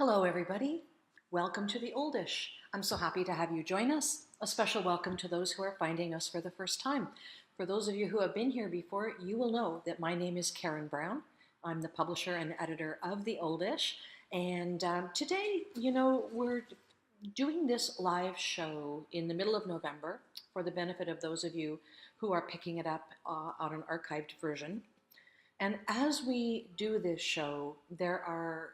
Hello, everybody. Welcome to the Oldish. I'm so happy to have you join us. A special welcome to those who are finding us for the first time. For those of you who have been here before, you will know that my name is Karen Brown. I'm the publisher and editor of the Oldish. And today, we're doing this live show in the middle of November for the benefit of those of you who are picking it up on an archived version. And as we do this show, there are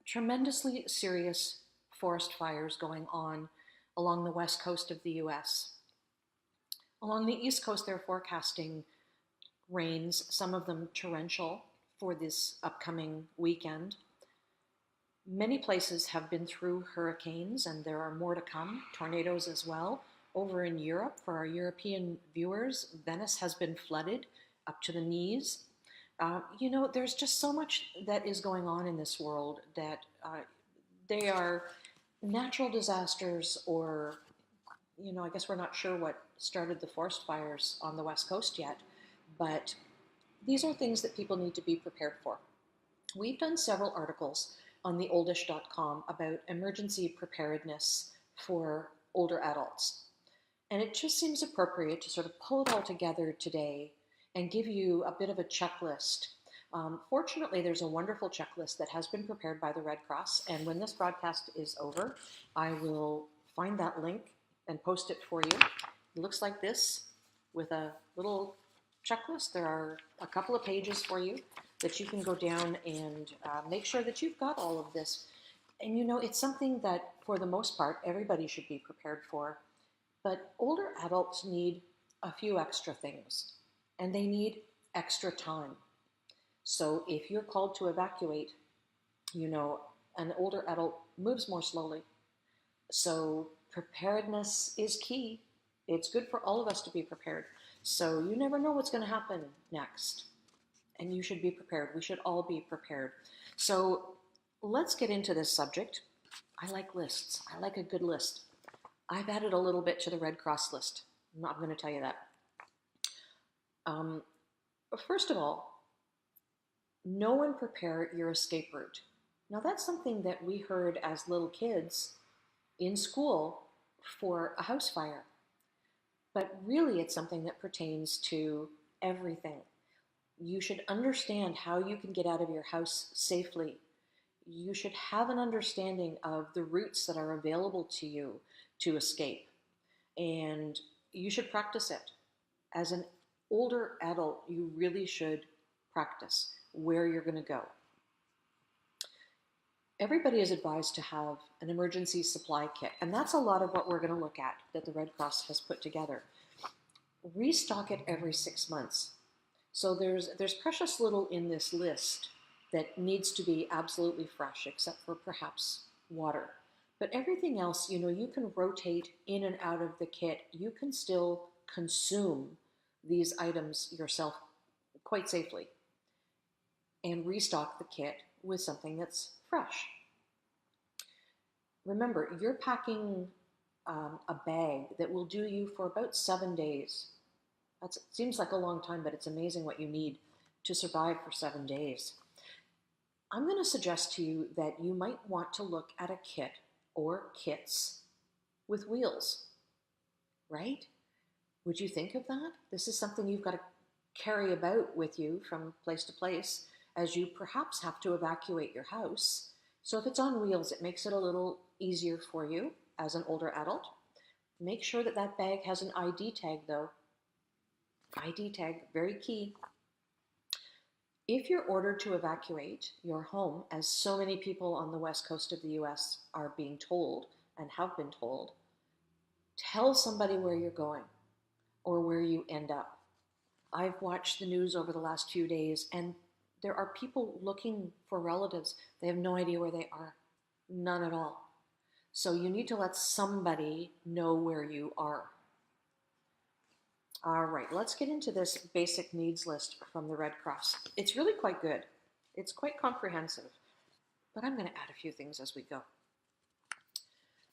tremendously serious forest fires going on along the west coast of the US. Along the east coast, they're forecasting rains, some of them torrential, for this upcoming weekend. Many places have been through hurricanes, and there are more to come, tornadoes as well. Over in Europe, for our European viewers, Venice has been flooded up to the knees. There's just so much that is going on in this world that they are natural disasters, or, I guess we're not sure what started the forest fires on the West Coast yet, but these are things that people need to be prepared for. We've done several articles on the oldish.com about emergency preparedness for older adults. And it just seems appropriate to sort of pull it all together today and give you a bit of a checklist. Fortunately, there's a wonderful checklist that has been prepared by the Red Cross, and when this broadcast is over, I will find that link and post it for you. It looks like this, with a little checklist. There are a couple of pages for you that you can go down and make sure that you've got all of this. And it's something that, for the most part, everybody should be prepared for. But older adults need a few extra things, and they need extra time. So if you're called to evacuate, an older adult moves more slowly. So preparedness is key. It's good for all of us to be prepared. So you never know what's going to happen next. And you should be prepared. We should all be prepared. So let's get into this subject. I like lists. I like a good list. I've added a little bit to the Red Cross list. I'm not going to tell you that. First of all, know and prepare your escape route. Now, that's something that we heard as little kids in school for a house fire. But really, it's something that pertains to everything. You should understand how you can get out of your house safely. You should have an understanding of the routes that are available to you to escape. And you should practice it. As an older adult, you really should practice where you're going to go. Everybody is advised to have an emergency supply kit, and that's a lot of what we're going to look at that the Red Cross has put together. Restock it every 6 months. So there's precious little in this list that needs to be absolutely fresh, except for perhaps water. But everything else, you can rotate in and out of the kit. You can still consume these items yourself quite safely and restock the kit with something that's fresh. Remember, you're packing a bag that will do you for about 7 days. That seems like a long time, but it's amazing what you need to survive for 7 days. I'm going to suggest to you that you might want to look at a kit or kits with wheels, right? Would you think of that? This is something you've got to carry about with you from place to place as you perhaps have to evacuate your house. So if it's on wheels, it makes it a little easier for you as an older adult. Make sure that that bag has an ID tag, though. ID tag, very key. If you're ordered to evacuate your home, as so many people on the west coast of the US are being told and have been told, tell somebody where you're going or where you end up. I've watched the news over the last few days, and there are people looking for relatives. They have no idea where they are. None at all. So you need to let somebody know where you are. All right, let's get into this basic needs list from the Red Cross. It's really quite good. It's quite comprehensive, but I'm going to add a few things as we go.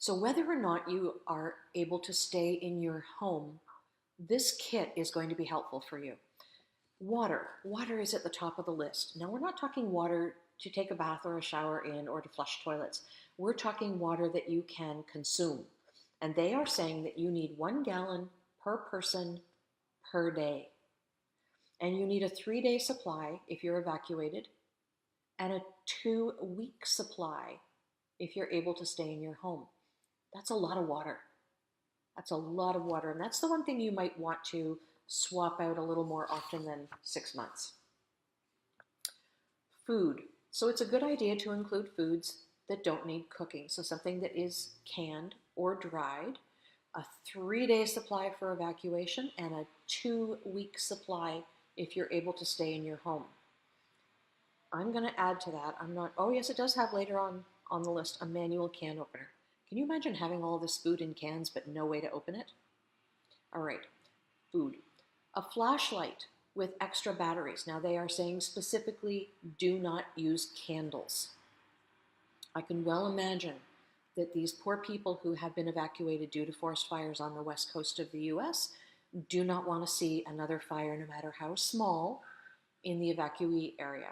So whether or not you are able to stay in your home, this kit is going to be helpful for you. Water. Water is at the top of the list. Now, we're not talking water to take a bath or a shower in or to flush toilets. We're talking water that you can consume. And they are saying that you need 1 gallon per person per day. And you need a 3-day supply if you're evacuated, and a 2-week supply if you're able to stay in your home. That's a lot of water. That's a lot of water. And that's the one thing you might want to swap out a little more often than 6 months. Food. So it's a good idea to include foods that don't need cooking. So something that is canned or dried, a 3-day supply for evacuation, and a 2-week supply if you're able to stay in your home. I'm going to add to that. Oh yes, it does have later on the list a manual can opener. Can you imagine having all this food in cans but no way to open it? All right, food. A flashlight with extra batteries. Now they are saying specifically do not use candles. I can well imagine that these poor people who have been evacuated due to forest fires on the west coast of the US do not want to see another fire, no matter how small, in the evacuee area.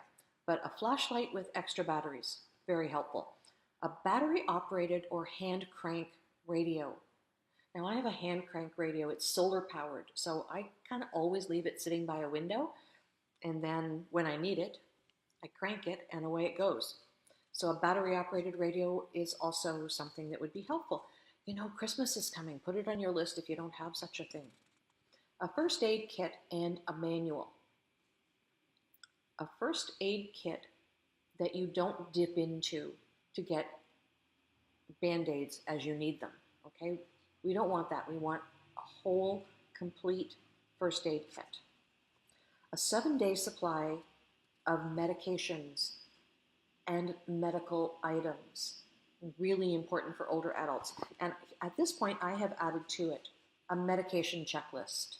But a flashlight with extra batteries, very helpful. A battery operated or hand crank radio. Now I have a hand crank radio, it's solar powered, so I kind of always leave it sitting by a window, and then when I need it, I crank it and away it goes. So a battery operated radio is also something that would be helpful. You know, Christmas is coming, put it on your list if you don't have such a thing. A first aid kit and a manual. A first aid kit that you don't dip into to get Band-Aids as you need them, okay? We don't want that. We want a whole, complete first aid kit. A 7-day supply of medications and medical items, really important for older adults. And at this point, I have added to it a medication checklist.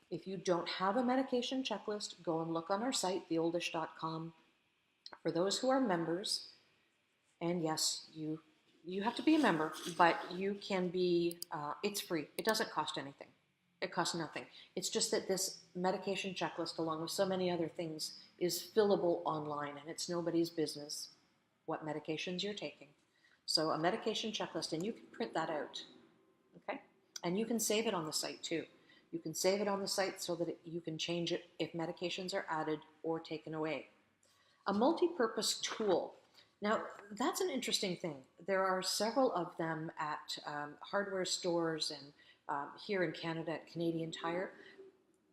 If you don't have a medication checklist, go and look on our site, theoldish.com. For those who are members, and yes, you have to be a member, but you can be, it's free. It doesn't cost anything. It costs nothing. It's just that this medication checklist, along with so many other things, is fillable online, and it's nobody's business what medications you're taking. So a medication checklist, and you can print that out, okay? And you can save it on the site too. You can save it on the site so that you can change it if medications are added or taken away. A multi-purpose tool. Now, that's an interesting thing. There are several of them at hardware stores and here in Canada at Canadian Tire.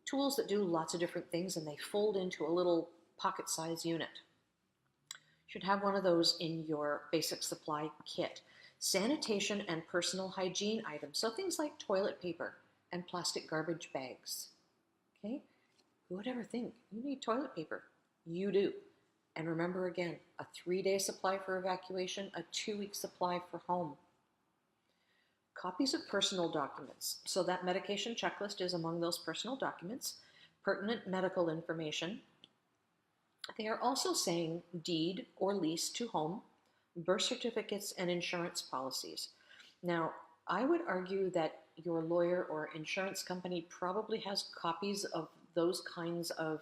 Tools that do lots of different things, and they fold into a little pocket-sized unit. You should have one of those in your basic supply kit. Sanitation and personal hygiene items, so things like toilet paper and plastic garbage bags. Okay? Who would ever think you need toilet paper? You do. And remember again, a 3-day supply for evacuation, a 2-week supply for home. Copies of personal documents. So that medication checklist is among those personal documents. Pertinent medical information. They are also saying deed or lease to home, birth certificates, and insurance policies. Now, I would argue that your lawyer or insurance company probably has copies of those kinds of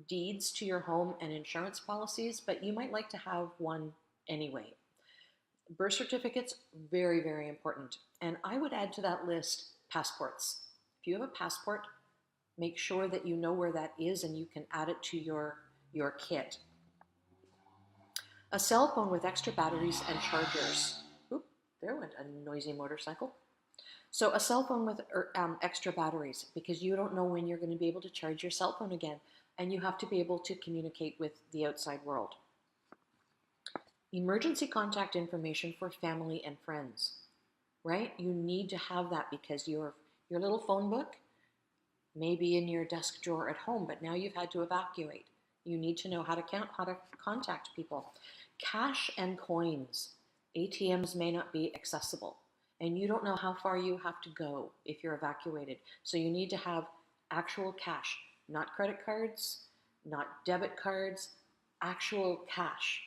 deeds to your home and insurance policies, but you might like to have one anyway. Birth certificates, very, very important. And I would add to that list passports. If you have a passport, make sure that you know where that is and you can add it to your kit. A cell phone with extra batteries and chargers. Oop, there went a noisy motorcycle. So a cell phone with extra batteries, because you don't know when you're going to be able to charge your cell phone again, and you have to be able to communicate with the outside world. Emergency contact information for family and friends, right? You need to have that because your little phone book may be in your desk drawer at home, but now you've had to evacuate. You need to know how to contact people. Cash and coins. ATMs may not be accessible, and you don't know how far you have to go if you're evacuated. So you need to have actual cash, not credit cards, not debit cards, actual cash.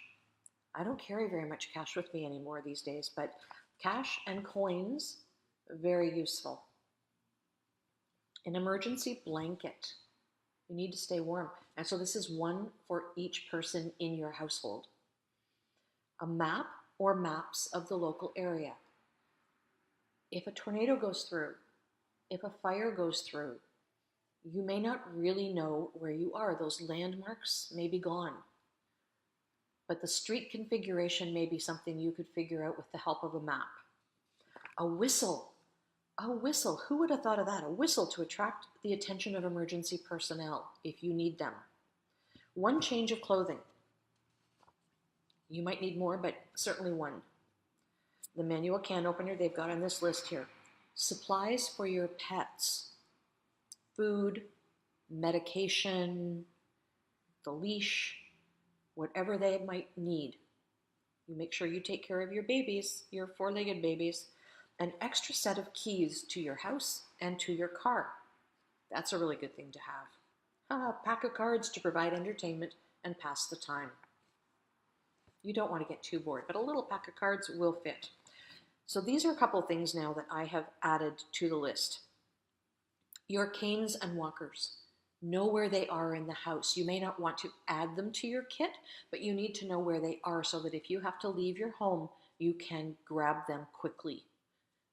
I don't carry very much cash with me anymore these days, but cash and coins, very useful. An emergency blanket. You need to stay warm. And so this is one for each person in your household. A map or maps of the local area. If a tornado goes through, if a fire goes through, you may not really know where you are. Those landmarks may be gone. But the street configuration may be something you could figure out with the help of a map. A whistle. A whistle. Who would have thought of that? A whistle to attract the attention of emergency personnel if you need them. One change of clothing. You might need more, but certainly one. The manual can opener they've got on this list here. Supplies for your pets. Food, medication, the leash, whatever they might need. You make sure you take care of your babies, your four-legged babies. An extra set of keys to your house and to your car. That's a really good thing to have. A pack of cards to provide entertainment and pass the time. You don't want to get too bored, but a little pack of cards will fit. So these are a couple of things now that I have added to the list. Your canes and walkers. Know where they are in the house. You may not want to add them to your kit, but you need to know where they are so that if you have to leave your home, you can grab them quickly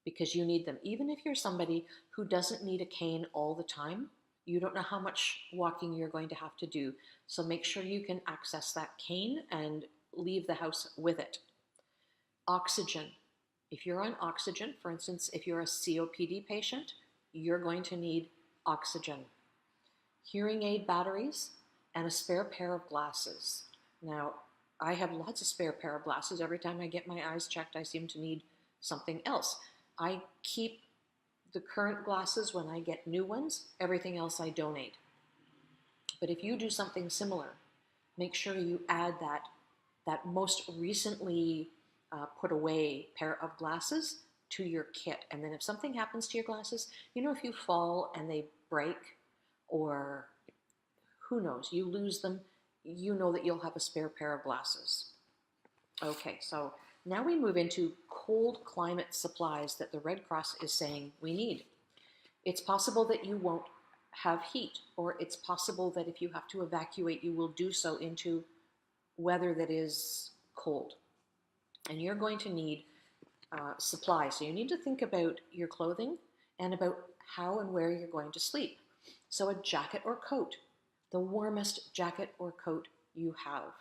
because you need them. Even if you're somebody who doesn't need a cane all the time, you don't know how much walking you're going to have to do. So make sure you can access that cane and leave the house with it. Oxygen. If you're on oxygen, for instance, if you're a COPD patient, you're going to need oxygen. Hearing aid batteries and a spare pair of glasses. Now, I have lots of spare pair of glasses. Every time I get my eyes checked, I seem to need something else. I keep the current glasses when I get new ones. Everything else I donate. But if you do something similar, make sure you add that most recently put away pair of glasses to your kit. And then if something happens to your glasses, if you fall and they break or who knows, you lose them, you know that you'll have a spare pair of glasses. Okay, so now we move into cold climate supplies that the Red Cross is saying we need. It's possible that you won't have heat, or it's possible that if you have to evacuate, you will do so into weather that is cold. And you're going to need supplies. So you need to think about your clothing and about how and where you're going to sleep. So a jacket or coat, the warmest jacket or coat you have.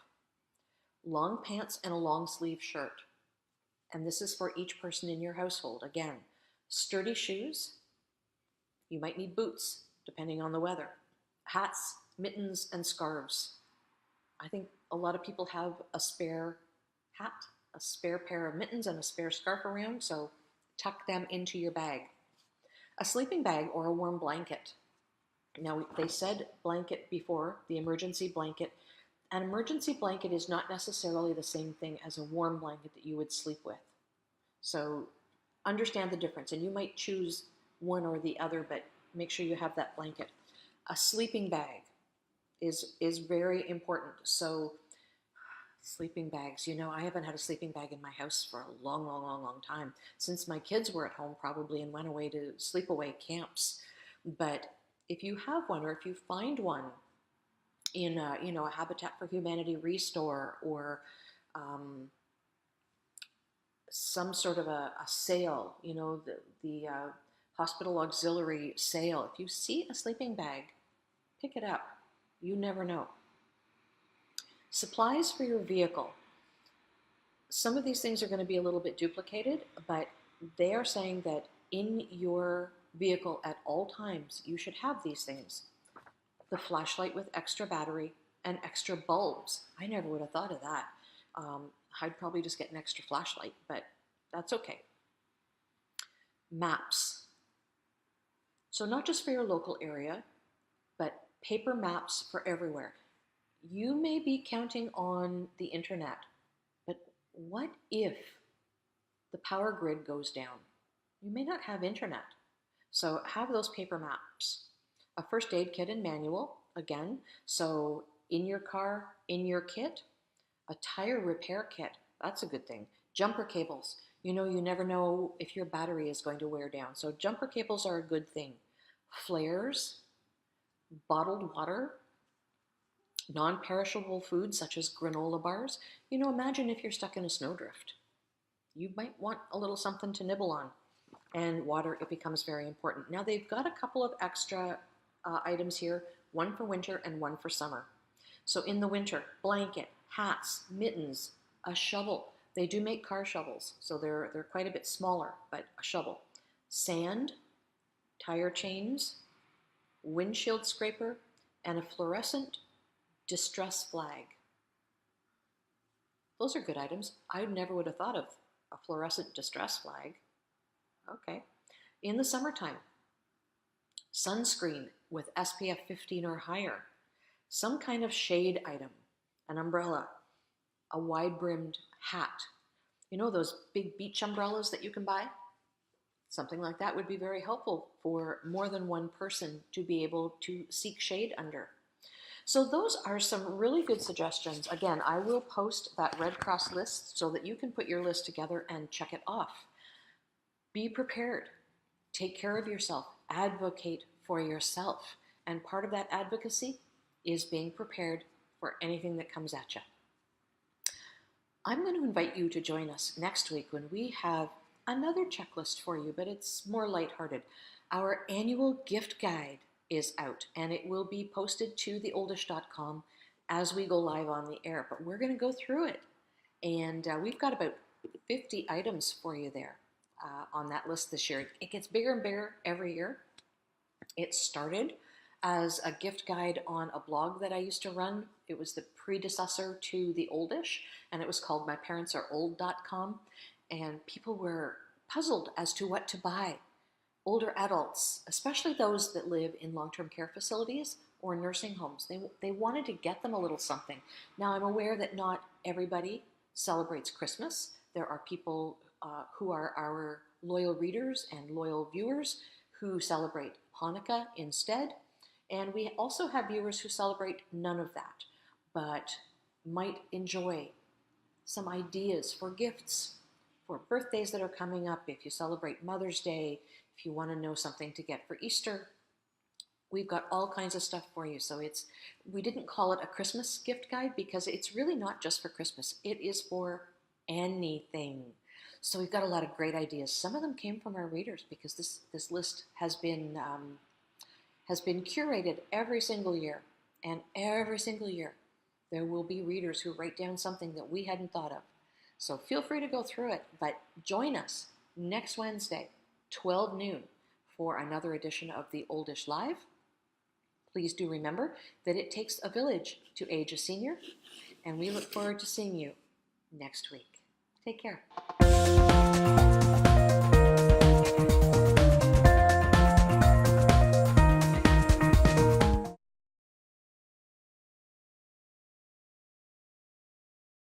Long pants and a long sleeve shirt. And this is for each person in your household. Again, sturdy shoes. You might need boots, depending on the weather. Hats, mittens, and scarves. I think a lot of people have a spare hat, a spare pair of mittens, and a spare scarf around, so tuck them into your bag. A sleeping bag or a warm blanket. Now, they said blanket before, the emergency blanket. An emergency blanket is not necessarily the same thing as a warm blanket that you would sleep with. So understand the difference, and you might choose one or the other, but make sure you have that blanket. A sleeping bag is very important. So sleeping bags, I haven't had a sleeping bag in my house for a long time, since my kids were at home probably and went away to sleepaway camps. But if you have one, or if you find one in a Habitat for Humanity restore, or some sort of a sale, the hospital auxiliary sale, if you see a sleeping bag, pick it up. You never know. Supplies for your vehicle. Some of these things are going to be a little bit duplicated, but they are saying that in your vehicle at all times, you should have these things. The flashlight with extra battery and extra bulbs. I never would have thought of that. I'd probably just get an extra flashlight, but that's okay. Maps. So not just for your local area, but paper maps for everywhere. You may be counting on the internet, but what if the power grid goes down? You may not have internet. So have those paper maps. A first aid kit and manual, again. So in your car, in your kit. A tire repair kit, that's a good thing. Jumper cables. You never know if your battery is going to wear down. So jumper cables are a good thing. Flares, bottled water, non-perishable foods such as granola bars. Imagine if you're stuck in a snowdrift. You might want a little something to nibble on. And water, it becomes very important. Now they've got a couple of extra items here, one for winter and one for summer. So in the winter, blanket, hats, mittens, a shovel. They do make car shovels, so they're quite a bit smaller, but a shovel. Sand, tire chains, windshield scraper, and a fluorescent distress flag. Those are good items. I never would have thought of a fluorescent distress flag. Okay. In the summertime, sunscreen with SPF 15 or higher, some kind of shade item, an umbrella, a wide-brimmed hat. Those big beach umbrellas that you can buy? Something like that would be very helpful for more than one person to be able to seek shade under. So those are some really good suggestions. Again, I will post that Red Cross list so that you can put your list together and check it off. Be prepared. Take care of yourself. Advocate for yourself. And part of that advocacy is being prepared for anything that comes at you. I'm going to invite you to join us next week when we have another checklist for you, but it's more lighthearted. Our annual gift guide is out, and it will be posted to theoldish.com as we go live on the air. But we're going to go through it, and we've got about 50 items for you there on that list this year. It gets bigger and bigger every year. It started as a gift guide on a blog that I used to run. It was the predecessor to The Oldish, and it was called myparentsareold.com, and people were puzzled as to what to buy. Older adults, especially those that live in long-term care facilities or nursing homes, they wanted to get them a little something. Now, I'm aware that not everybody celebrates Christmas. There are people who are our loyal readers and loyal viewers who celebrate Hanukkah instead. And we also have viewers who celebrate none of that, but might enjoy some ideas for gifts, for birthdays that are coming up, if you celebrate Mother's Day, if you want to know something to get for Easter. We've got all kinds of stuff for you. So we didn't call it a Christmas gift guide because it's really not just for Christmas. It is for anything. So we've got a lot of great ideas. Some of them came from our readers because this list has been curated every single year. And every single year, there will be readers who write down something that we hadn't thought of. So feel free to go through it, but join us next Wednesday, 12 noon, for another edition of The Oldish Live. Please do remember that it takes a village to age a senior, and we look forward to seeing you next week. Take care.